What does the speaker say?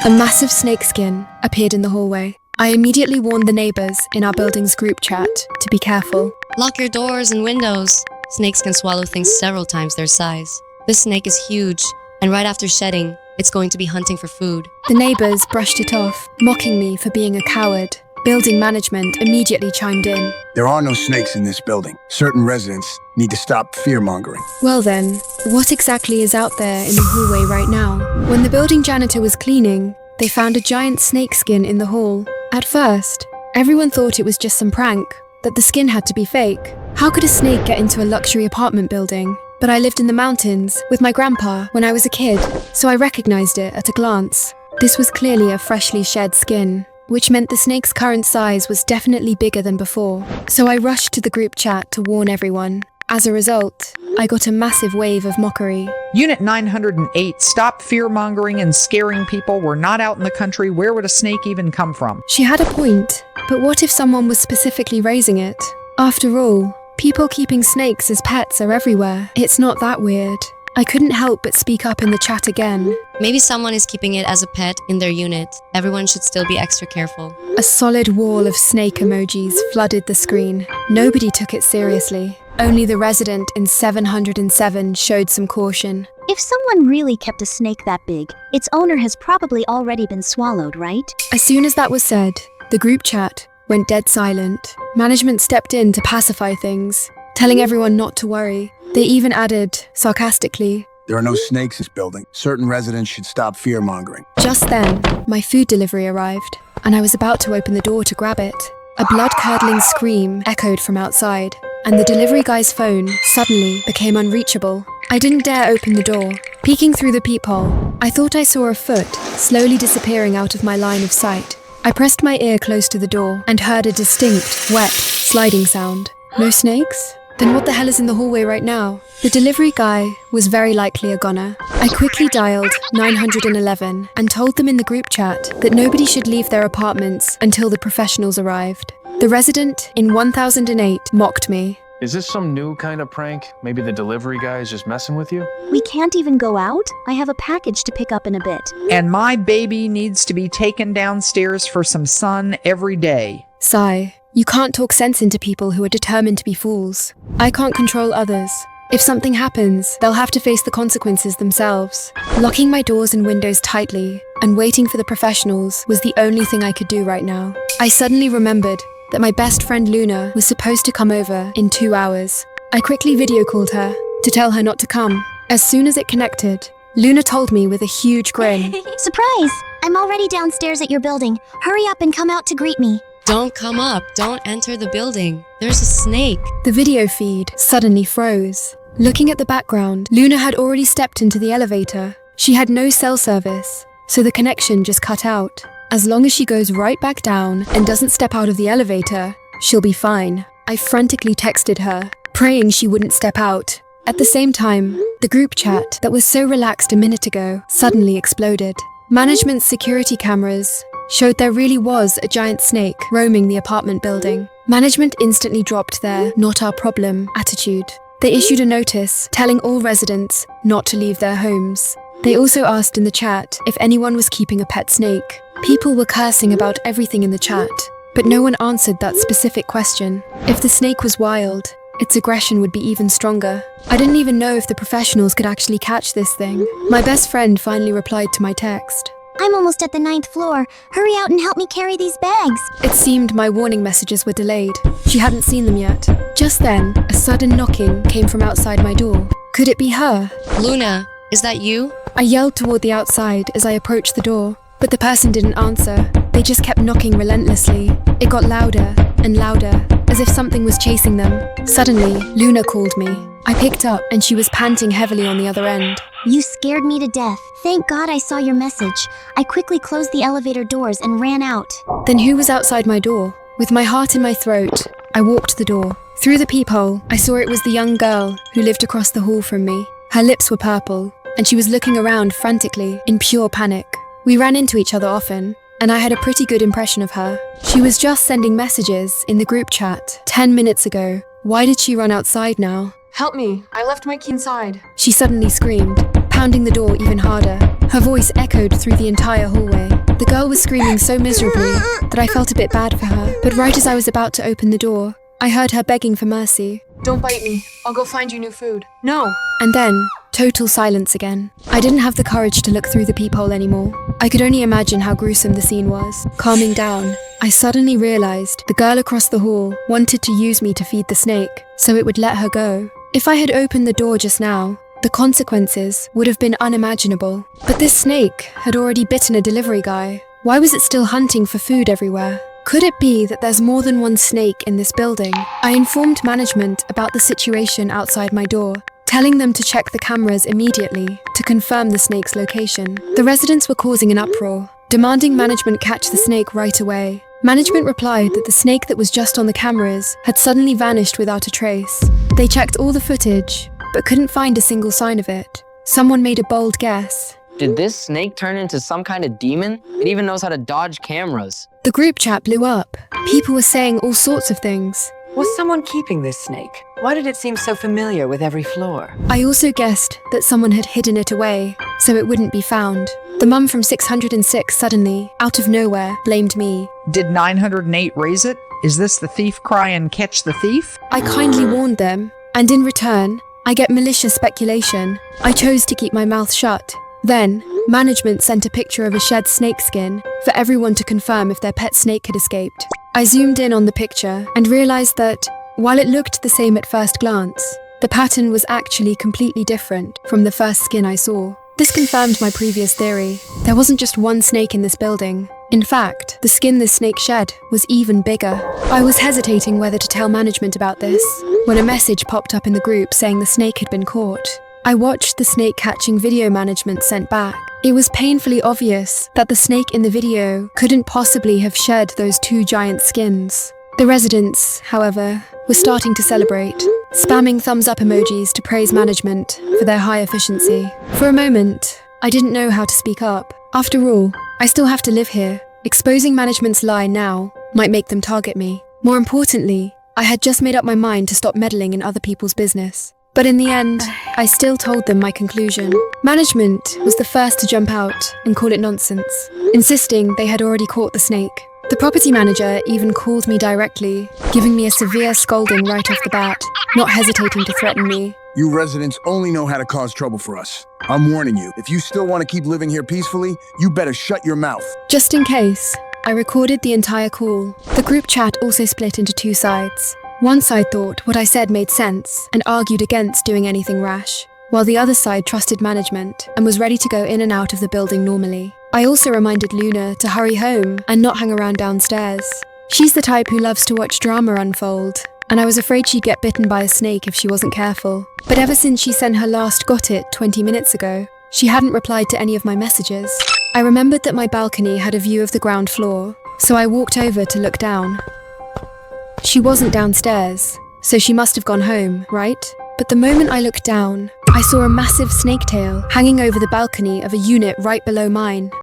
A massive snakeskin appeared in the hallway. I immediately warned the neighbors in our building's group chat to be careful. Lock your doors and windows. Snakes can swallow things several times their size. This snake is huge, and right after shedding, it's going to be hunting for food. The neighbors brushed it off, mocking me for being a coward. Building management immediately chimed in. There are no snakes in this building. Certain residents need to stop fear-mongering. Well then, what exactly is out there in the hallway right now? When the building janitor was cleaning, they found a giant snake skin in the hall. At first, everyone thought it was just some prank, that the skin had to be fake. How could a snake get into a luxury apartment building? But I lived in the mountains with my grandpa when I was a kid, so I recognized it at a glance. This was clearly a freshly shed skin, which meant the snake's current size was definitely bigger than before. So I rushed to the group chat to warn everyone. As a result, I got a massive wave of mockery. Unit 908, stop fear-mongering and scaring people. We're not out in the country. Where would a snake even come from? She had a point, but what if someone was specifically raising it? After all, people keeping snakes as pets are everywhere. It's not that weird. I couldn't help but speak up in the chat again. Maybe someone is keeping it as a pet in their unit. Everyone should still be extra careful. A solid wall of snake emojis flooded the screen. Nobody took it seriously. Only the resident in 707 showed some caution. If someone really kept a snake that big, its owner has probably already been swallowed, right? As soon as that was said, the group chat went dead silent. Management stepped in to pacify things, telling everyone not to worry. They even added, sarcastically, There are no snakes in this building. Certain residents should stop fear-mongering. Just then, my food delivery arrived, and I was about to open the door to grab it. A blood-curdling scream echoed from outside, and the delivery guy's phone suddenly became unreachable. I didn't dare open the door. Peeking through the peephole, I thought I saw a foot slowly disappearing out of my line of sight. I pressed my ear close to the door and heard a distinct, wet, sliding sound. No snakes? Then what the hell is in the hallway right now? The delivery guy was very likely a goner. I quickly dialed 911 and told them in the group chat that nobody should leave their apartments until the professionals arrived. The resident in 1008 mocked me. Is this some new kind of prank? Maybe the delivery guy is just messing with you? We can't even go out? I have a package to pick up in a bit. And my baby needs to be taken downstairs for some sun every day. Sigh. You can't talk sense into people who are determined to be fools. I can't control others. If something happens, they'll have to face the consequences themselves. Locking my doors and windows tightly and waiting for the professionals was the only thing I could do right now. I suddenly remembered that my best friend Luna was supposed to come over in 2 hours. I quickly video called her to tell her not to come. As soon as it connected, Luna told me with a huge grin. Surprise! I'm already downstairs at your building. Hurry up and come out to greet me. Don't come up. Don't enter the building. There's a snake. The video feed suddenly froze. Looking at the background, Luna had already stepped into the elevator. She had no cell service, so the connection just cut out. As long as she goes right back down and doesn't step out of the elevator, she'll be fine. I frantically texted her, praying she wouldn't step out. At the same time, the group chat that was so relaxed a minute ago suddenly exploded. Management's security cameras showed there really was a giant snake roaming the apartment building. Management instantly dropped their "not our problem" attitude. They issued a notice telling all residents not to leave their homes. They also asked in the chat if anyone was keeping a pet snake. People were cursing about everything in the chat, but no one answered that specific question. If the snake was wild, its aggression would be even stronger. I didn't even know if the professionals could actually catch this thing. My best friend finally replied to my text. I'm almost at the 9th floor. Hurry out and help me carry these bags. It seemed my warning messages were delayed. She hadn't seen them yet. Just then, a sudden knocking came from outside my door. Could it be her? Luna, is that you? I yelled toward the outside as I approached the door, but the person didn't answer. They just kept knocking relentlessly. It got louder and louder, as if something was chasing them. Suddenly, Luna called me. I picked up and she was panting heavily on the other end. You scared me to death. Thank God I saw your message. I quickly closed the elevator doors and ran out. Then who was outside my door? With my heart in my throat, I walked to the door. Through the peephole, I saw it was the young girl who lived across the hall from me. Her lips were purple, and she was looking around frantically, in pure panic. We ran into each other often, and I had a pretty good impression of her. She was just sending messages in the group chat 10 minutes ago. Why did she run outside now? Help me, I left my key inside. She suddenly screamed, pounding the door even harder. Her voice echoed through the entire hallway. The girl was screaming so miserably that I felt a bit bad for her. But right as I was about to open the door, I heard her begging for mercy. Don't bite me. I'll go find you new food. No. And then, total silence again. I didn't have the courage to look through the peephole anymore. I could only imagine how gruesome the scene was. Calming down, I suddenly realized the girl across the hall wanted to use me to feed the snake, so it would let her go. If I had opened the door just now, the consequences would have been unimaginable. But this snake had already bitten a delivery guy. Why was it still hunting for food everywhere? Could it be that there's more than one snake in this building? I informed management about the situation outside my door, telling them to check the cameras immediately to confirm the snake's location. The residents were causing an uproar, demanding management catch the snake right away. Management replied that the snake that was just on the cameras had suddenly vanished without a trace. They checked all the footage, but couldn't find a single sign of it. Someone made a bold guess. Did this snake turn into some kind of demon? It even knows how to dodge cameras. The group chat blew up. People were saying all sorts of things. Was someone keeping this snake? Why did it seem so familiar with every floor? I also guessed that someone had hidden it away, so it wouldn't be found. The mum from 606 suddenly, out of nowhere, blamed me. Did 908 raise it? Is this the thief cry and catch the thief? I kindly warned them, and in return, I get malicious speculation. I chose to keep my mouth shut. Then, management sent a picture of a shed snake skin for everyone to confirm if their pet snake had escaped. I zoomed in on the picture and realized that, while it looked the same at first glance, the pattern was actually completely different from the first skin I saw. This confirmed my previous theory. There wasn't just one snake in this building. In fact, the skin this snake shed was even bigger. I was hesitating whether to tell management about this when a message popped up in the group saying the snake had been caught. I watched the snake catching video management sent back. It was painfully obvious that the snake in the video couldn't possibly have shed those two giant skins. The residents, however, were starting to celebrate, spamming thumbs up emojis to praise management for their high efficiency. For a moment, I didn't know how to speak up. After all, I still have to live here. Exposing management's lie now might make them target me. More importantly, I had just made up my mind to stop meddling in other people's business. But in the end, I still told them my conclusion. Management was the first to jump out and call it nonsense, insisting they had already caught the snake. The property manager even called me directly, giving me a severe scolding right off the bat, not hesitating to threaten me. You residents only know how to cause trouble for us. I'm warning you, if you still want to keep living here peacefully, you better shut your mouth. Just in case, I recorded the entire call. The group chat also split into two sides. One side thought what I said made sense and argued against doing anything rash, while the other side trusted management and was ready to go in and out of the building normally. I also reminded Luna to hurry home and not hang around downstairs. She's the type who loves to watch drama unfold, and I was afraid she'd get bitten by a snake if she wasn't careful. But ever since she sent her last got it 20 minutes ago, she hadn't replied to any of my messages. I remembered that my balcony had a view of the ground floor, so I walked over to look down. She wasn't downstairs, so she must have gone home, right? But the moment I looked down, I saw a massive snake tail hanging over the balcony of a unit right below mine.